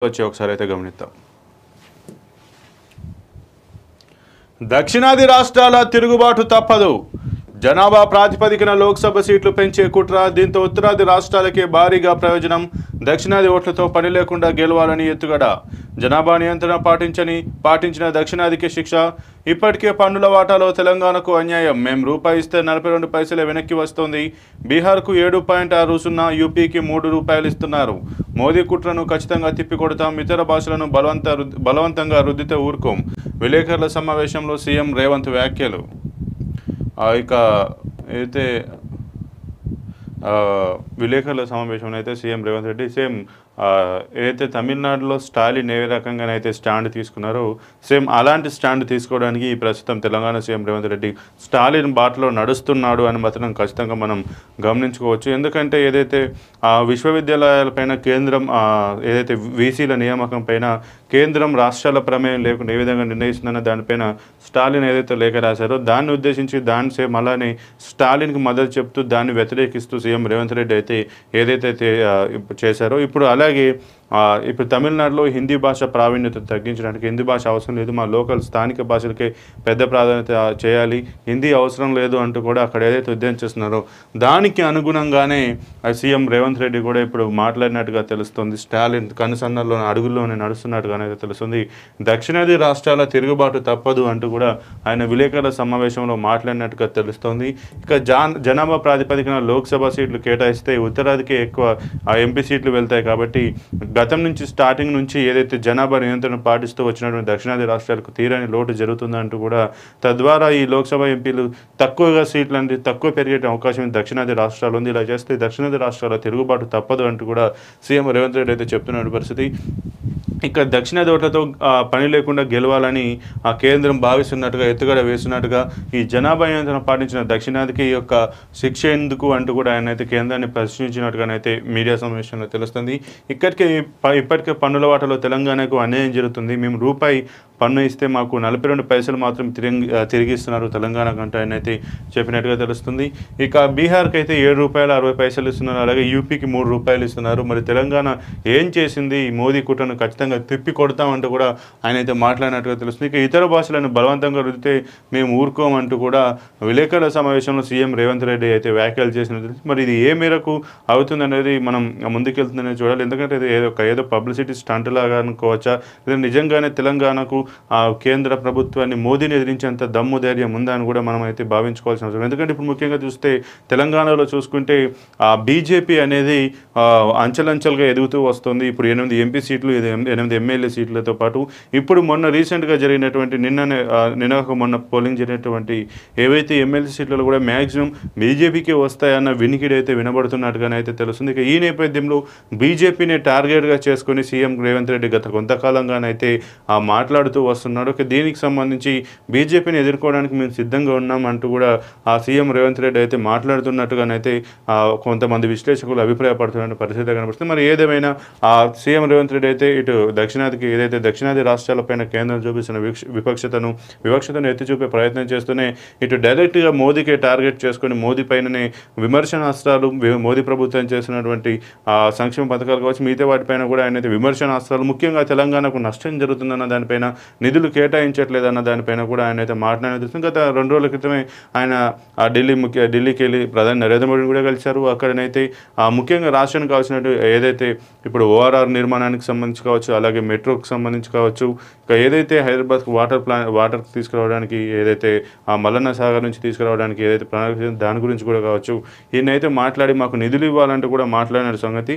వచ్చి ఒకసారి అయితే గమనిద్దాం. దక్షిణాది రాష్ట్రాల తిరుగుబాటు తప్పదు. జనాభా ప్రాతిపదికన లోక్సభ సీట్లు పెంచే కుట్ర. దీంతో ఉత్తరాది రాష్ట్రాలకే భారీగా ప్రయోజనం. దక్షిణాది ఓట్లతో పని లేకుండా గెలవాలని ఎత్తుగడ. జనాభా నియంత్రణ పాటించిన దక్షిణాదికి శిక్ష. ఇప్పటికే పన్నుల వాటాలో తెలంగాణకు అన్యాయం. మేము రూపాయి ఇస్తే 42 పైసలే వెనక్కి వస్తోంది. బీహార్కు 7.60, యూపీకి 3 రూపాయలు ఇస్తున్నారు. మోదీ కుట్రను ఖచ్చితంగా తిప్పికొడతాం. ఇతర భాషలను బలవంతంగా రుద్దితే ఊరుకోం. విలేకరుల సమావేశంలో సీఎం రేవంత్ వ్యాఖ్యలు. ఇక అయితే విలేకరుల సమావేశంలో అయితే సీఎం రేవంత్ రెడ్డి ఏదైతే తమిళనాడులో స్టాలిన్ ఏ రకంగానైతే స్టాండ్ తీసుకున్నారో సేమ్ అలాంటి స్టాండ్ తీసుకోవడానికి ప్రస్తుతం తెలంగాణ సీఎం రేవంత్ రెడ్డి స్టాలిన్ బాటలో నడుస్తున్నాడు అని మాత్రం ఖచ్చితంగా మనం గమనించుకోవచ్చు. ఎందుకంటే ఏదైతే విశ్వవిద్యాలయాలపైన కేంద్రం ఏదైతే వీసీల నియామకం పైన కేంద్రం రాష్ట్రాల ప్రమేయం లేకుండా ఏ విధంగా నిర్ణయిస్తుందన్న దానిపైన స్టాలిన్ ఏదైతే లేఖ రాశారో దాన్ని ఉద్దేశించి దాన్ని సేమ్ అలానే స్టాలిన్కి మద్దతు చెప్తూ దాన్ని వ్యతిరేకిస్తూ సీఎం రేవంత్ రెడ్డి అయితే ఏదైతే చేశారో ఇప్పుడు తమిళనాడులో హిందీ భాష ప్రావీణ్యత తగ్గించడానికి హిందీ భాష అవసరం లేదు, మా లోకల్ స్థానిక భాషలకే పెద్ద ప్రాధాన్యత చేయాలి, హిందీ అవసరం లేదు అంటూ కూడా అక్కడ ఏదైతే ఉద్యమం చేస్తున్నారో దానికి అనుగుణంగానే సీఎం రేవంత్ రెడ్డి కూడా ఇప్పుడు మాట్లాడినట్టుగా తెలుస్తుంది. స్టాలిన్ కనుసన్నల్లో అడుగుల్లోనే నడుస్తున్నట్టుగానే తెలుస్తుంది. దక్షిణాది రాష్ట్రాల తిరుగుబాటు తప్పదు అంటూ కూడా ఆయన విలేకరుల సమావేశంలో మాట్లాడినట్టుగా తెలుస్తోంది. ఇక జనాభా ప్రాతిపదికన లోక్సభ సీట్లు కేటాయిస్తే ఉత్తరాదికి ఎక్కువ ఎంపీ సీట్లు వెళ్తాయి కాబట్టి గతం నుంచి స్టార్టింగ్ నుంచి ఏదైతే జనాభా నియంత్రణ పాటిస్తూ వచ్చినటువంటి దక్షిణాది రాష్ట్రాలకు తీరని లోటు జరుగుతుందంటూ కూడా తద్వారా ఈ లోక్సభ ఎంపీలు తక్కువగా సీట్లు అంటే తక్కువ పెరిగే అవకాశం దక్షిణాది రాష్ట్రాలు ఉంది. ఇలా చేస్తే దక్షిణాది రాష్ట్రాల తిరుగుబాటు తప్పదు అంటూ కూడా సీఎం రేవంత్ రెడ్డి అయితే చెప్తున్న పరిస్థితి. ఇక దక్షిణాది ఓట్లతో పని లేకుండా గెలవాలని కేంద్రం భావిస్తున్నట్టుగా ఎత్తుగడ వేస్తున్నట్టుగా ఈ జనాభా నియంత్రణ పాటించిన దక్షిణాదికి ఈ యొక్క శిక్ష ఎందుకు అంటూ కూడా ఆయన అయితే కేంద్రాన్ని ప్రశ్నించినట్టుగానైతే మీడియా సమావేశంలో తెలుస్తుంది. ఇప్పటికే పన్నుల వాటాలో తెలంగాణకు అన్యాయం జరుగుతుంది. మేము రూపాయి పన్ను ఇస్తే మాకు 42 పైసలు మాత్రం తిరిగిస్తున్నారు తెలంగాణ కంటే ఆయన అయితే చెప్పినట్టుగా తెలుస్తుంది. ఇక బీహార్కి అయితే 7 రూపాయల 60 పైసలు ఇస్తున్నారు, అలాగే యూపీకి 3 రూపాయలు ఇస్తున్నారు. మరి తెలంగాణ ఏం చేసింది? ఈ మోదీ కుట్రను ఖచ్చితంగా తిప్పి కొడతామంటూ కూడా ఆయన అయితే మాట్లాడినట్టుగా తెలుస్తుంది. ఇక ఇతర భాషలను బలవంతంగా రుద్దితే మేము ఊరుకోమంటూ కూడా విలేకరుల సమావేశంలో సీఎం రేవంత్ రెడ్డి అయితే వ్యాఖ్యలు చేసినట్టు. మరి ఇది ఏ మేరకు అవుతుందనేది మనం ముందుకెళ్తుందనేది చూడాలి. ఎందుకంటే ఇది ఏదో పబ్లిసిటీ స్టంట్ లాగా అనుకోవచ్చా, లేదా నిజంగానే తెలంగాణకు కేంద్ర ప్రభుత్వాన్ని మోదీని ఎదిరించేంత దమ్ము ధైర్యం ఉందా అని కూడా మనం అయితే భావించుకోవాల్సిన అవసరం. ఎందుకంటే ఇప్పుడు ముఖ్యంగా చూస్తే తెలంగాణలో చూసుకుంటే బీజేపీ అనేది అంచెలంచెలుగా ఎదుగుతూ వస్తుంది. ఇప్పుడు 8 ఎంపీ సీట్లు, 8 ఎమ్మెల్యే సీట్లతో పాటు ఇప్పుడు మొన్న రీసెంట్గా జరిగినటువంటి మొన్న పోలింగ్ జరిగినటువంటి ఏవైతే ఎమ్మెల్యే సీట్లలో కూడా మ్యాక్సిమం బీజేపీకి వస్తాయన్న వినికిడి అయితే వినబడుతున్నట్టుగానే అయితే తెలుస్తుంది. ఇక ఈ నేపథ్యంలో బీజేపీని టార్గెట్గా చేసుకుని సీఎం రేవంత్ రెడ్డి గత కొంతకాలంగానైతే మాట్లాడుతూ వస్తున్నాడు. దీనికి సంబంధించి బీజేపీని ఎదుర్కోవడానికి మేము సిద్ధంగా ఉన్నాం అంటూ కూడా సీఎం రేవంత్ రెడ్డి అయితే మాట్లాడుతున్నట్టుగానైతే కొంతమంది విశ్లేషకులు అభిప్రాయపడుతున్న పరిస్థితి కనబడుతుంది. మరి ఏదేమైనా సీఎం రేవంత్ రెడ్డి అయితే ఇటు దక్షిణాది రాష్ట్రాలపైన కేంద్రం చూపిస్తున్న వివక్షతను ఎత్తి చూపే ప్రయత్నం చేస్తూనే ఇటు డైరెక్ట్గా మోదీకే టార్గెట్ చేసుకుని మోదీ పైననే విమర్శనాస్త్రాలు, మోదీ ప్రభుత్వం చేసినటువంటి సంక్షేమ పథకాలు కావచ్చు, మిగతా వాటిపైన కూడా ఆయన అయితే విమర్శనాస్త్రాలు, ముఖ్యంగా తెలంగాణకు నష్టం జరుగుతుందన్న దానిపైన, నిధులు కేటాయించట్లేదన్న దానిపైన కూడా ఆయన అయితే మాట్లాడేది. గత 2 రోజుల క్రితమే ఆయన ఢిల్లీకి వెళ్ళి ప్రధాని నరేంద్ర మోడీని కూడా కలిశారు. అక్కడనైతే ముఖ్యంగా రాష్ట్రానికి కావాల్సినట్టు ఏదైతే ఇప్పుడు ఓఆర్ఆర్ నిర్మాణానికి సంబంధించి కావచ్చు, అలాగే మెట్రోకి సంబంధించి కావచ్చు, ఇక ఏదైతే హైదరాబాద్కు వాటర్ తీసుకురావడానికి ఏదైతే మల్లన్న సాగర్ నుంచి తీసుకురావడానికి ఏదైతే ప్రణాళిక దాని గురించి కూడా కావచ్చు, ఈయనైతే మాట్లాడి మాకు నిధులు ఇవ్వాలంటూ కూడా మాట్లాడిన సంగతి.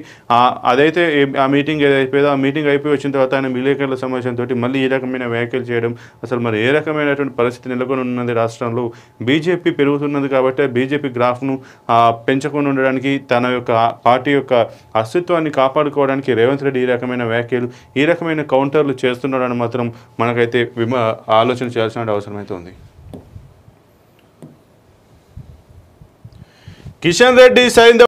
అదైతే ఆ మీటింగ్ ఏదైపోయిందో ఆ మీటింగ్ అయిపోయి వచ్చిన తర్వాత ఆయన విలేకరుల సమావేశంతో మళ్ళీ ఈ రకమైన వ్యాఖ్యలు చేయడం, అసలు మరి ఏ రకమైనటువంటి పరిస్థితి నెలకొని ఉన్నది రాష్ట్రంలో? బీజేపీ పెరుగుతున్నది కాబట్టి బీజేపీ గ్రాఫ్ను పెంచకుండా ఉండడానికి, తన యొక్క పార్టీ యొక్క అస్తిత్వాన్ని కాపాడుకోవడానికి రేవంత్ రెడ్డి ఈ రకమైన వ్యాఖ్యలు, ఈ రకమైన కౌంటర్లు చేస్తున్నాడని మాత్రం మనకైతే ఆలోచన చేయాల్సిన అవసరం అయితే ఉంది. కిషన్ రెడ్డి